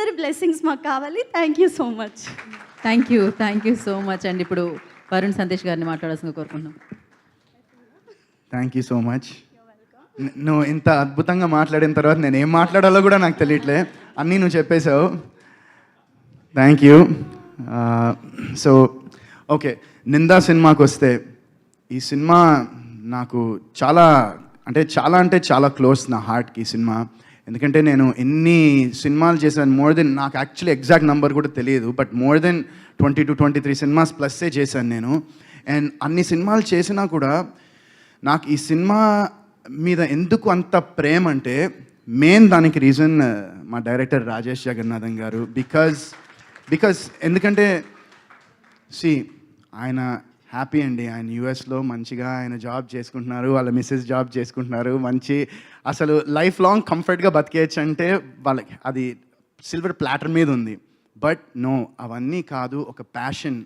అందరి బ్లెస్సింగ్స్ మాకు కావాలి. Thank you so much. Thank you so much అండి. ఇప్పుడు వరుణ్ సందేశ్ గారిని మాట్లాడాల్సిందిగా కోరుకుంటున్నాం. Thank you so much. నువ్వు ఇంత అద్భుతంగా మాట్లాడిన తర్వాత నేను ఏం మాట్లాడాలో కూడా నాకు తెలియట్లే, అన్నీ నువ్వు చెప్పేశావు. Thank you. So okay, Nindha సినిమాకి వస్తే ఈ సినిమా నాకు చాలా అంటే చాలా క్లోజ్ నా హార్ట్కి ఈ సినిమా. ఎందుకంటే నేను ఎన్ని సినిమాలు చేశాను, మోర్ దెన్, నాకు యాక్చువల్లీ ఎగ్జాక్ట్ నెంబర్ కూడా తెలియదు, but more than 20 to 23 cinemas ప్లస్సే చేశాను నేను. అండ్ అన్ని సినిమాలు చేసినా కూడా నాకు ఈ సినిమా మీద ఎందుకు అంత ప్రేమ అంటే మెయిన్ దానికి రీజన్ మా డైరెక్టర్ రాజేష్ జగన్నాథన్ గారు. బికాజ్ ఎందుకంటే ఆయన హ్యాపీ అండి, ఆయన యూఎస్లో మంచిగా ఆయన జాబ్ చేసుకుంటున్నారు, వాళ్ళ మిస్సెస్ జాబ్ చేసుకుంటున్నారు, మంచి అసలు లైఫ్ లాంగ్ కంఫర్ట్గా బతికేయచ్చు అంటే వాళ్ళకి అది సిల్వర్ ప్లాటర్ మీద ఉంది. బట్ నో, అవన్నీ కాదు, ఒక ప్యాషన్.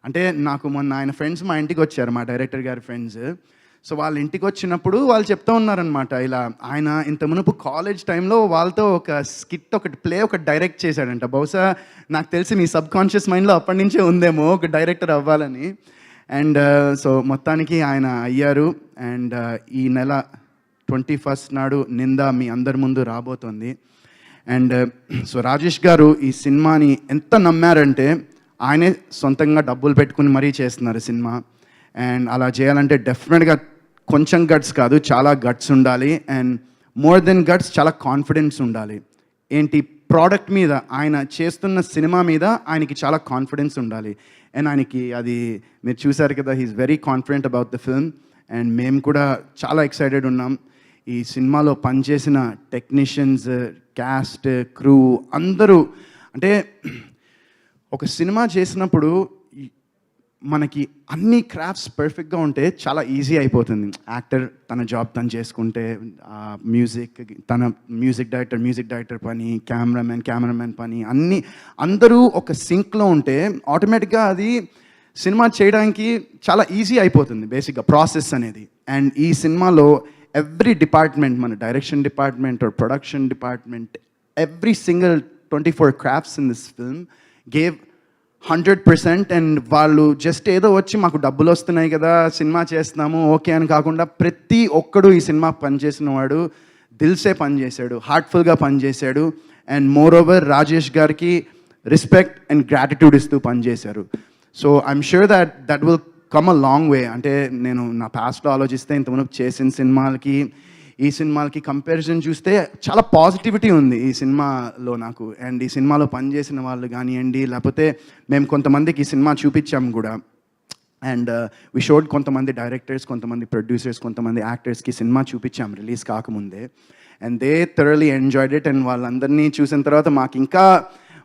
అంటే నాకు మొన్న ఆయన ఫ్రెండ్స్ మా ఇంటికి వచ్చారు, మా డైరెక్టర్ గారి ఫ్రెండ్స్. సో వాళ్ళ ఇంటికి వచ్చినప్పుడు వాళ్ళు చెప్తూ ఉన్నారనమాట, ఇలా ఆయన ఇంత మునుపు కాలేజ్ టైంలో వాళ్ళతో ఒక స్కిట్ ఒకటి డైరెక్ట్ చేశాడంట. బహుశా నాకు తెలిసి మీ సబ్ కాన్షియస్ మైండ్లో అప్పటి నుంచే ఉందేమో ఒక డైరెక్టర్ అవ్వాలని. అండ్ సో మొత్తానికి ఆయన అయ్యారు. అండ్ ఈ నెల 21st నాడు నింద మీ అందరి ముందు రాబోతోంది. అండ్ సో రాజేష్ గారు ఈ సినిమాని ఎంత నమ్మారంటే ఆయనే సొంతంగా డబ్బులు పెట్టుకుని మరీ చేస్తున్నారు సినిమా. అండ్ అలా చేయాలంటే డెఫినెట్గా కొంచెం గట్స్ కాదు, చాలా గట్స్ ఉండాలి. అండ్ మోర్ దెన్ గట్స్, చాలా కాన్ఫిడెన్స్ ఉండాలి. ఏంటి, ప్రోడక్ట్ మీద, ఆయన చేస్తున్న సినిమా మీద ఆయనకి చాలా కాన్ఫిడెన్స్ ఉండాలి. అండ్ ఆయనకి అది మీరు చూసారు కదా, he's very confident about the film. And మేము కూడా చాలా ఎక్సైటెడ్ ఉన్నాం. ఈ సినిమాలో పనిచేసిన టెక్నీషియన్స్, క్యాస్ట్, క్రూ అందరూ, అంటే ఒక సినిమా చేసినప్పుడు మనకి అన్ని క్రాఫ్ట్స్ పర్ఫెక్ట్గా ఉంటే చాలా ఈజీ అయిపోతుంది. యాక్టర్ తన జాబ్ తను చేసుకుంటే, మ్యూజిక్ డైరెక్టర్ పని, కెమెరామెన్ పని, అందరూ ఒక సింక్లో ఉంటే ఆటోమేటిక్గా అది సినిమా చేయడానికి చాలా ఈజీ అయిపోతుంది బేసిక్గా ప్రాసెస్ అనేది. అండ్ ఈ సినిమాలో ఎవ్రీ డిపార్ట్మెంట్, మన direction department or production department, every single 24 crafts in this film gave 100%. And వాళ్ళు జస్ట్ ఏదో వచ్చి మాకు డబ్బులు వస్తున్నాయి కదా సినిమా చేస్తున్నాము ఓకే అని కాకుండా, ప్రతి ఒక్కడు ఈ సినిమా పనిచేసిన వాడు దిల్సే పనిచేశాడు, హార్ట్ఫుల్గా పనిచేశాడు. అండ్ మోర్ ఓవర్ రాజేష్ గారికి రెస్పెక్ట్ అండ్ గ్రాటిట్యూడ్ ఇస్తూ పనిచేశారు. So I'm sure that will come a long way. అంటే నేను నా పాస్ట్లో ఆలోచిస్తే ఇంతకుముందు చేసిన సినిమాలకి ఈ సినిమాలకి కంపారిజన్ చూస్తే చాలా పాజిటివిటీ ఉంది ఈ సినిమాలో నాకు. అండ్ ఈ సినిమాలో పనిచేసిన వాళ్ళు కానివ్వండి, లేకపోతే మేము కొంతమందికి ఈ సినిమా చూపించాము కూడా. అండ్ వి షోడ్ కొంతమంది డైరెక్టర్స్, కొంతమంది ప్రొడ్యూసర్స్, కొంతమంది యాక్టర్స్కి సినిమా చూపించాము రిలీజ్ కాకముందే. And they thoroughly enjoyed it. And వాళ్ళందరినీ చూసిన తర్వాత మాకు ఇంకా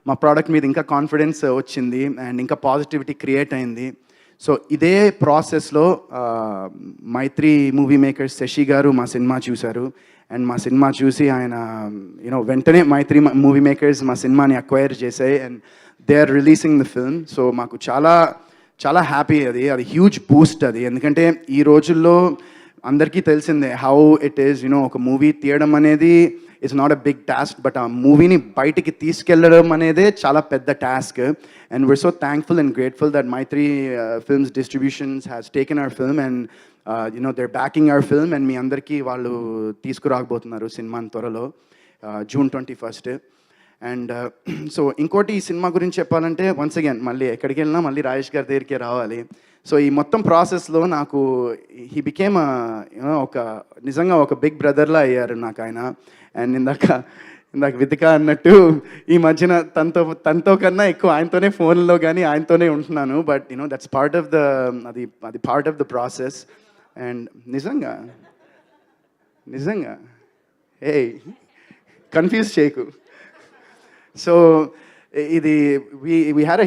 మా ప్రోడక్ట్ మీద ఇంకా కాన్ఫిడెన్స్ వచ్చింది అండ్ ఇంకా పాజిటివిటీ క్రియేట్ అయింది. సో ఇదే ప్రాసెస్లో మైత్రి మూవీ మేకర్స్ శశి గారు మా సినిమా చూశారు. అండ్ మా సినిమా చూసి ఆయన వెంటనే మైత్రి మూవీ మేకర్స్ మా సినిమాని అక్వైర్ చేశాయి. And they are releasing the film. So మాకు చాలా చాలా హ్యాపీ, అది హ్యూజ్ బూస్ట్ అది. ఎందుకంటే ఈ రోజుల్లో అందరికీ తెలిసిందే హౌ ఇట్ ఈస్, ఒక మూవీ తీయడం అనేది it's not a big task, but ఆ మూవీని బయటికి తీసుకెళ్ళడం అనేదే చాలా పెద్ద task. And we are so thankful and grateful that Mythri films distributions has taken our film and they're backing our film. And మీ అందరికీ వాళ్ళు తీసుకురాకపోతున్నారు సినిమాని త్వరలో, June 21st. అండ్ సో ఇంకోటి ఈ సినిమా గురించి చెప్పాలంటే వన్స్ అగైన్ మళ్ళీ ఎక్కడికి వెళ్ళినా మళ్ళీ రాజేష్ గారి దగ్గరికే రావాలి. సో ఈ మొత్తం ప్రాసెస్లో నాకు హీ బికేమ్ నిజంగా ఒక బిగ్ బ్రదర్లా అయ్యారు నాకు ఆయన. అండ్ ఇందాక వితిక అన్నట్టు ఈ మధ్యన తనతో కన్నా ఎక్కువ ఆయనతోనే ఫోన్లో కానీ ఆయనతోనే ఉంటున్నాను. But that's part of the అది part of the process. And నిజంగా కన్ఫ్యూజ్ చేయకు. సో ఇది we had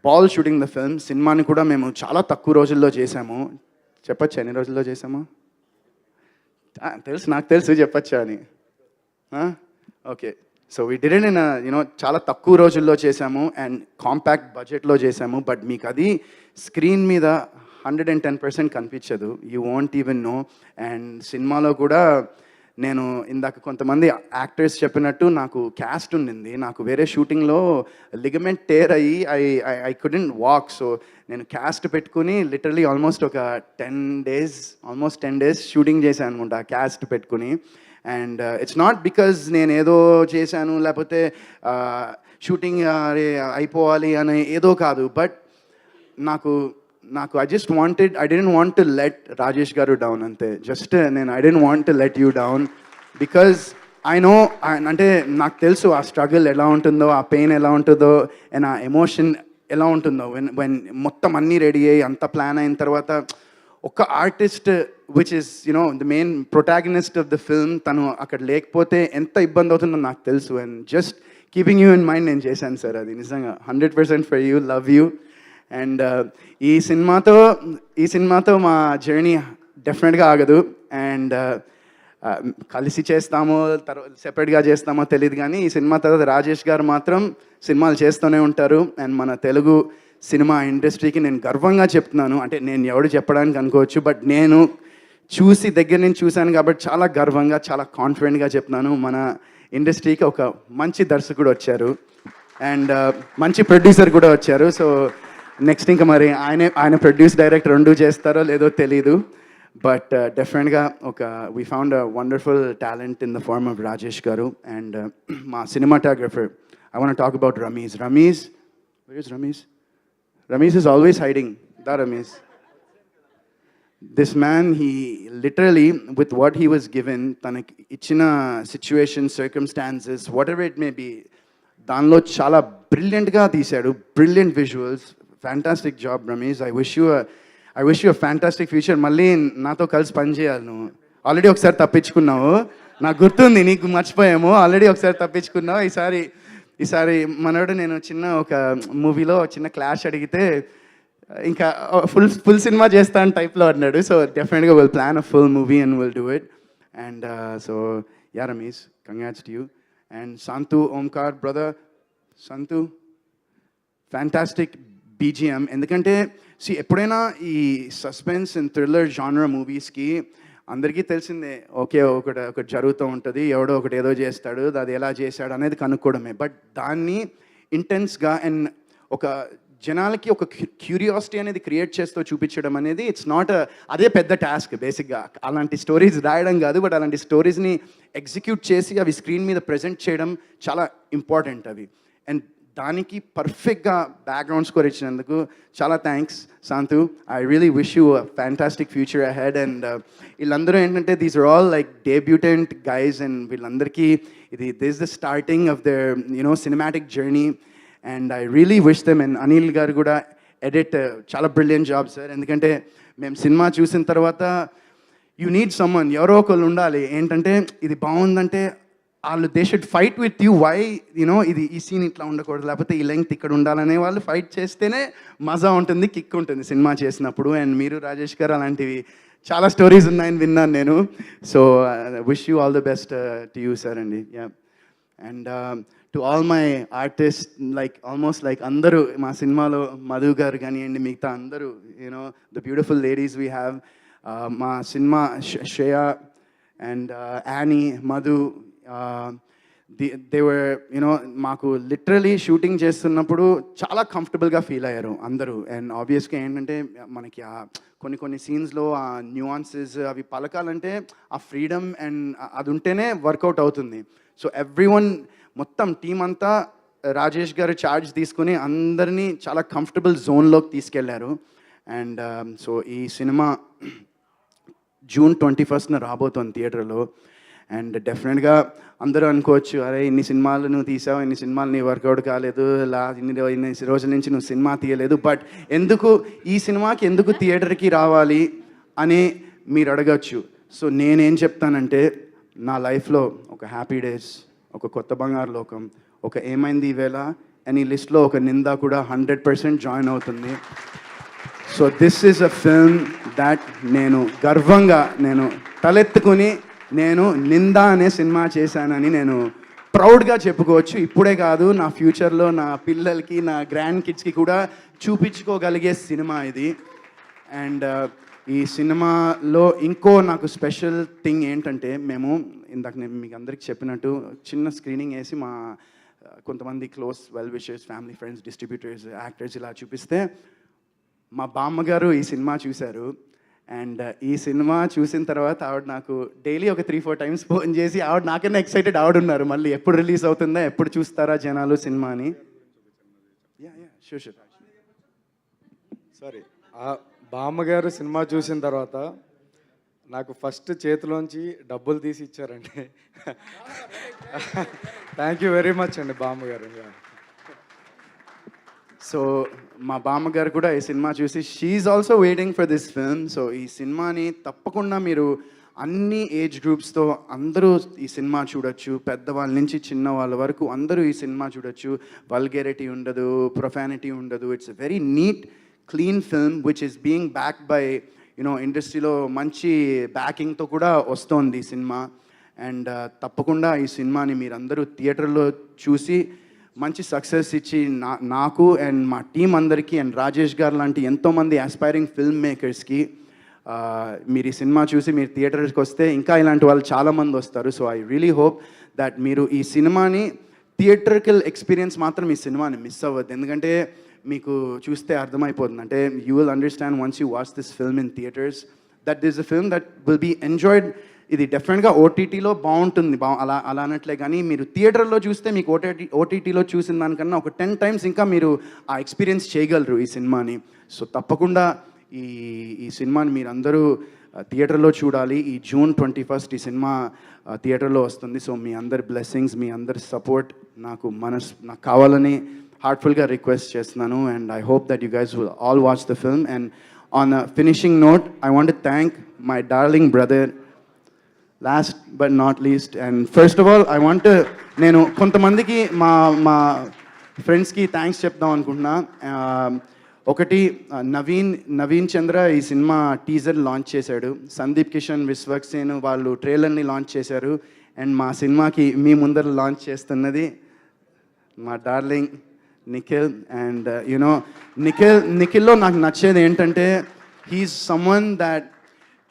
ball shooting the film. సినిమాని కూడా మేము చాలా తక్కువ రోజుల్లో చేసాము. చెప్పచ్చా ఎన్ని రోజుల్లో చేసాము? నాకు తెలుసు చెప్పచ్చా అని. Okay, so we did it in చాలా తక్కువ రోజుల్లో చేసాము అండ్ కాంపాక్ట్ బడ్జెట్లో చేసాము. బట్ మీకు అది స్క్రీన్ మీద 110% కనిపించదు, you want even know. And సినిమాలో కూడా నేను ఇందాక కొంతమంది యాక్టర్స్ చెప్పినట్టు నాకు క్యాస్ట్ ఉండింది, నాకు వేరే షూటింగ్లో లిగమెంట్ టేర్ అయ్యి ఐ కుడెంట్ వాక్. సో నేను క్యాస్ట్ పెట్టుకుని లిటరలీ ఆల్మోస్ట్ ఒక 10 days షూటింగ్ చేశాను అనుకుంటా క్యాస్ట్ పెట్టుకుని. అండ్ ఇట్స్ నాట్ బికాజ్ నేను ఏదో చేశాను లేకపోతే షూటింగ్ అయిపోవాలి అని ఏదో కాదు, బట్ నాకు I don't want to let Rajesh గారు డౌన్ అంతే. జస్ట్ నేను I don't want to let you down because I know, అంటే నాకు తెలుసు ఆ స్ట్రగుల్ ఎలా ఉంటుందో, ఆ పెయిన్ ఎలా ఉంటుందో, అండ్ ఆ ఎమోషన్ ఎలా ఉంటుందో వెన్ మొత్తం అన్నీ రెడీ అయ్యి అంత ప్లాన్ అయిన తర్వాత ఒక artist which is you know the main protagonist of the film తను అక్కడ లేకపోతే ఎంత ఇబ్బంది అవుతుందో నాకు తెలుసు. And just keeping you in mind నేను చేశాను సార్, అది నిజంగా 100% for you, love you. And ఈ సినిమాతో మా జర్నీ డెఫినెట్గా ఆగదు. అండ్ కలిసి చేస్తామో తర్వాత సెపరేట్గా చేస్తామో తెలియదు, కానీ ఈ సినిమా తర్వాత రాజేష్ గారు మాత్రం సినిమాలు చేస్తూనే ఉంటారు. అండ్ మన తెలుగు సినిమా ఇండస్ట్రీకి నేను గర్వంగా చెప్తున్నాను, అంటే నేను ఎవడు చెప్పడానికి అనుకోవచ్చు, బట్ నేను దగ్గర నుంచి చూశాను కాబట్టి చాలా గర్వంగా చాలా కాన్ఫిడెంట్గా చెప్తున్నాను, మన ఇండస్ట్రీకి ఒక మంచి దర్శకుడు వచ్చారు అండ్ మంచి ప్రొడ్యూసర్ కూడా వచ్చారు. సో నెక్స్ట్ ఇంకా మరి ఆయన ప్రొడ్యూస్ డైరెక్ట్ రెండు చేస్తారో లేదో తెలీదు, బట్ డెఫినెట్గా we found a wonderful talent in the form of Rajesh గారు. అండ్ మా cinematographer, I want talk about Ramesh. Ramesh is always hiding. Ramesh. This man, he literally, with what he was given, తనకి ఇచ్చిన situation, circumstances, whatever it may be, దానిలో చాలా బ్రిలియంట్గా తీశాడు. Brilliant visuals, fantastic job Ramesh. I wish you a fantastic future. మళ్ళీ నాతో కలిసి పనిచేయాలి. నువ్వు ఆల్రెడీ ఒకసారి తప్పించుకున్నావు, నాకు గుర్తుంది, నీకు మర్చిపోయాము. ఆల్రెడీ ఒకసారి తప్పించుకున్నావు. ఈసారి మనోడు నేను చిన్న ఒక మూవీలో చిన్న క్లాష్ అడిగితే ఇంకా ఫుల్ సినిమా చేస్తాను టైప్లో అన్నాడు. సో డెఫినెట్గా will plan a full movie and will do it. And so yeah Ramesh, congrats to you. And Santhu Omkar brother, Santhu fantastic BGM. ఎందుకంటే ఎప్పుడైనా ఈ సస్పెన్స్ అండ్ థ్రిల్లర్ జానర్ మూవీస్కి అందరికీ తెలిసిందే, ఒకటి జరుగుతూ ఉంటుంది, ఎవడో ఒకటి ఏదో చేస్తాడు, అది ఎలా చేశాడు అనేది కనుక్కోవడమే. బట్ దాన్ని ఇంటెన్స్గా అండ్ ఒక జనాలకి ఒక క్యూరియాసిటీ అనేది క్రియేట్ చేస్తూ చూపించడం అనేది ఇట్స్ నాట్ అదే పెద్ద టాస్క్ బేసిక్గా. అలాంటి స్టోరీస్ రాయడం కాదు, బట్ అలాంటి స్టోరీస్ని ఎగ్జిక్యూట్ చేసి అవి స్క్రీన్ మీద ప్రజెంట్ చేయడం చాలా ఇంపార్టెంట్ అవి. అండ్ దానికి పర్ఫెక్ట్గా బ్యాక్గ్రౌండ్ స్కోర్ ఇచ్చినందుకు చాలా thanks Shantu. I really wish you a fantastic future ahead. And వీళ్ళందరూ ఏంటంటే these are all like debutant guys, and వీళ్ళందరికీ this the starting of their cinematic journey. And I really wish them. And Anil garu కూడా edit చాలా brilliant job sir. ఎందుకంటే మేము cinema చూసిన తర్వాత you need someone, ఎవరో ఒకళ్ళు ఉండాలి. ఏంటంటే ఇది బాగుందంటే వాళ్ళు they should fight with you, why ఇది ఈ సీన్ ఇట్లా ఉండకూడదు, లేకపోతే ఈ లెంగ్త్ ఇక్కడ ఉండాలనే వాళ్ళు ఫైట్ చేస్తేనే మజా ఉంటుంది, కిక్ ఉంటుంది సినిమా చేసినప్పుడు. అండ్ మీరు రాజేష్ గారు అలాంటివి చాలా స్టోరీస్ ఉన్నాయని విన్నాను నేను. So wish you all the best to you sir అండి. Yeah. And to all my artist, almost అందరూ మా సినిమాలో మధు గారు కానివ్వండి, మిగతా అందరూ the beautiful ladies we have. మా సినిమా Shreya and Annie, Madhu, they were మాకు లిటరలీ షూటింగ్ చేస్తున్నప్పుడు చాలా కంఫర్టబుల్గా ఫీల్ అయ్యారు అందరూ. అండ్ ఆబ్వియస్గా ఏంటంటే మనకి కొన్ని సీన్స్లో ఆ న్యూఆన్సెస్ అవి పలకాలంటే ఆ ఫ్రీడమ్ అండ్ అది ఉంటేనే వర్కౌట్ అవుతుంది. సో ఎవ్రీవన్, మొత్తం టీం అంతా రాజేష్ గారు ఛార్జ్ తీసుకుని అందరినీ చాలా కంఫర్టబుల్ జోన్లోకి తీసుకెళ్లారు. అండ్ సో ఈ సినిమా June 21st రాబోతోంది థియేటర్లో. అండ్ డెఫినెట్గా అందరూ అనుకోవచ్చు, అరే ఇన్ని సినిమాలు నువ్వు తీసావు, ఇన్ని సినిమాలు నీ వర్కౌట్ కాలేదు, ఇన్ని రోజుల నుంచి నువ్వు సినిమా తీయలేదు, బట్ ఈ సినిమాకి ఎందుకు థియేటర్కి రావాలి అని మీరు అడగచ్చు. సో నేనేం చెప్తానంటే, నా లైఫ్లో ఒక హ్యాపీ డేస్, ఒక కొత్త బంగారు లోకం, ఒక ఏమైంది ఈవేళ అని లిస్ట్లో ఒక నిందా కూడా 100% జాయిన్ అవుతుంది. So this is a film that నేను గర్వంగా తలెత్తుకుని నేను నిందా అనే సినిమా చేశానని నేను ప్రౌడ్గా చెప్పుకోవచ్చు. ఇప్పుడే కాదు, నా ఫ్యూచర్లో నా పిల్లలకి, నా గ్రాండ్ కిడ్స్కి కూడా చూపించుకోగలిగే సినిమా ఇది. అండ్ ఈ సినిమాలో ఇంకో నాకు స్పెషల్ థింగ్ ఏంటంటే మేము ఇందాక నేను మీకు అందరికి చెప్పినట్టు చిన్న స్క్రీనింగ్ వేసి మా కొంతమంది close well wishers family friends distributors actors ఇలా చూపిస్తే మా బామ్మగారు ఈ సినిమా చూశారు. అండ్ ఈ సినిమా చూసిన తర్వాత ఆవిడ నాకు డైలీ ఒక 3-4 టైమ్స్ ఫోన్ చేసి ఆవిడ నాకన్నా ఎక్సైటెడ్ ఆవిడ ఉన్నారు, మళ్ళీ ఎప్పుడు రిలీజ్ అవుతుందా, ఎప్పుడు చూస్తారా జనాలు సినిమా అని. షూర్ సారీ, బామ్మగారు సినిమా చూసిన తర్వాత నాకు ఫస్ట్ చేతిలోంచి డబ్బులు తీసి ఇచ్చారండి. థ్యాంక్ యూ వెరీ మచ్ అండి బామ్మగారు. సో మా బామ్మగారు కూడా ఈ సినిమా చూసి she's also waiting for this film. So ఈ సినిమాని తప్పకుండా మీరు అన్ని ఏజ్ గ్రూప్స్తో అందరూ ఈ సినిమా చూడొచ్చు, పెద్దవాళ్ళ నుంచి చిన్న వాళ్ళ వరకు అందరూ ఈ సినిమా చూడొచ్చు. వల్గేరిటీ ఉండదు, ప్రొఫానిటీ ఉండదు. It's a very neat clean film which is being backed by ఇండస్ట్రీలో మంచి బ్యాకింగ్తో కూడా వస్తోంది ఈ సినిమా. అండ్ తప్పకుండా ఈ సినిమాని మీరందరూ థియేటర్లో చూసి మంచి సక్సెస్ ఇచ్చి నాకు అండ్ మా టీం అందరికీ అండ్ రాజేష్ గారు లాంటి ఎంతోమంది ఆస్పైరింగ్ ఫిల్మ్ మేకర్స్కి మీరు ఈ సినిమా చూసి మీరు థియేటర్కి వస్తే ఇంకా ఇలాంటి వాళ్ళు చాలామంది వస్తారు. So I really hope that మీరు ఈ సినిమాని థియేటర్కల్ ఎక్స్పీరియన్స్ మాత్రం ఈ సినిమాని మిస్ అవ్వద్దు. ఎందుకంటే మీకు చూస్తే అర్థమైపోతుంది, అంటే you will understand once you watch this film in theatres that this a film that will be enjoyed. ఇది డెఫినెట్గా ఓటీటీలో బాగుంటుంది, అలా అనట్లే, కానీ మీరు థియేటర్లో చూస్తే మీకు ఓటీటీలో చూసిన దానికన్నా ఒక 10 టైమ్స్ ఇంకా మీరు ఆ ఎక్స్పీరియన్స్ చేయగలరు ఈ సినిమాని. సో తప్పకుండా ఈ సినిమాని మీరందరూ థియేటర్లో చూడాలి. ఈ June 21 ఈ సినిమా థియేటర్లో వస్తుంది. సో మీ అందరి బ్లెస్సింగ్స్, మీ అందరి సపోర్ట్ నాకు కావాలని హార్ట్ఫుల్గా రిక్వెస్ట్ చేస్తున్నాను. And I hope that you guys will all watch the film. And on a finishing note, I want to thank my darling brother last but not least. And first of all I want నేను కొంతమందికి మా ఫ్రెండ్స్కి thanks చెప్దాం అనుకుంటున్నా. ఒకటి నవీన్ చంద్ర ఈ cinema teaser launch చేశాడు. సందీప్ కిషన్, విశ్వక్సేన్ వాళ్ళు ట్రైలర్ని లాంచ్ చేశారు. అండ్ మా సినిమాకి మీ ముందర లాంచ్ చేస్తున్నది మా డార్లింగ్ నిఖిల్. అండ్ నిఖిల్లో నాకు నచ్చేది ఏంటంటే హీఈస్ సమ్వన్ దాట్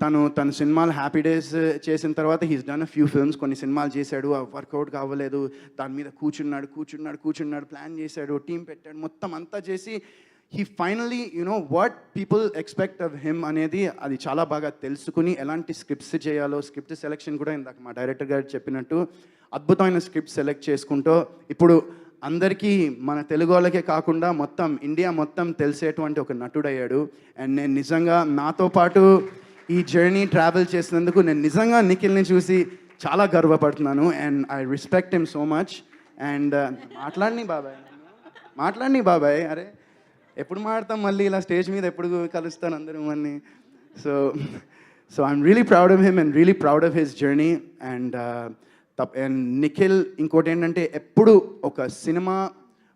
తన సినిమాలు హ్యాపీ డేస్ చేసిన తర్వాత he's done a few films. కొన్ని సినిమాలు చేశాడు, వర్కౌట్ కావలేదు, దాని మీద కూర్చున్నాడు, ప్లాన్ చేశాడు, టీం పెట్టాడు, మొత్తం అంతా చేసి he finally what people expect of him అనేది అది చాలా బాగా తెలుసుకుని ఎలాంటి స్క్రిప్ట్స్ చేయాలో, స్క్రిప్ట్ సెలెక్షన్ కూడా ఇందాక మా డైరెక్టర్ గారు చెప్పినట్టు అద్భుతమైన స్క్రిప్ట్ సెలెక్ట్ చేసుకుంటూ ఇప్పుడు అందరికీ మన తెలుగు వాళ్ళకే కాకుండా మొత్తం ఇండియా మొత్తం తెలిసేటువంటి ఒక నటుడయ్యాడు. అండ్ నేను నిజంగా నాతో పాటు ఈ జర్నీ ట్రావెల్ చేసినందుకు నేను నిజంగా నిఖిల్ని చూసి చాలా గర్వపడుతున్నాను. And I respect him so much. And మాట్లాడిని బాబాయ్, అరే ఎప్పుడు మాట్లాడతాం మళ్ళీ ఇలా స్టేజ్ మీద, ఎప్పుడు కలుస్తాను అందరూ మళ్ళీ. So I'm really proud of him and really proud of his journey. And Nikhil ఇంకోటి ఏంటంటే ఎప్పుడు ఒక సినిమా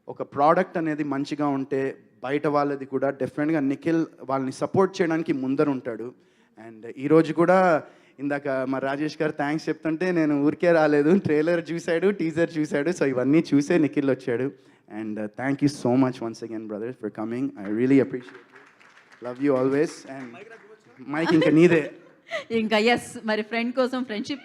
ఒక ప్రోడక్ట్ అనేది మంచిగా ఉంటే బయట వాళ్ళది కూడా డెఫినెట్గా నిఖిల్ వాళ్ళని సపోర్ట్ చేయడానికి ముందర ఉంటాడు. అండ్ ఈరోజు కూడా ఇందాక మా రాజేష్ గారు థ్యాంక్స్ చెప్తుంటే నేను ఊరికే రాలేదు, ట్రైలర్ చూశాడు, టీజర్ చూశాడు. సో ఇవన్నీ చూసే నిఖిల్ వచ్చాడు. And thank you so much once again brother for coming. I really appreciate, love you always. And mike ఇంకా నీదే. ఇంకా ఎస్, మరి ఫ్రెండ్ కోసం, ఫ్రెండ్షిప్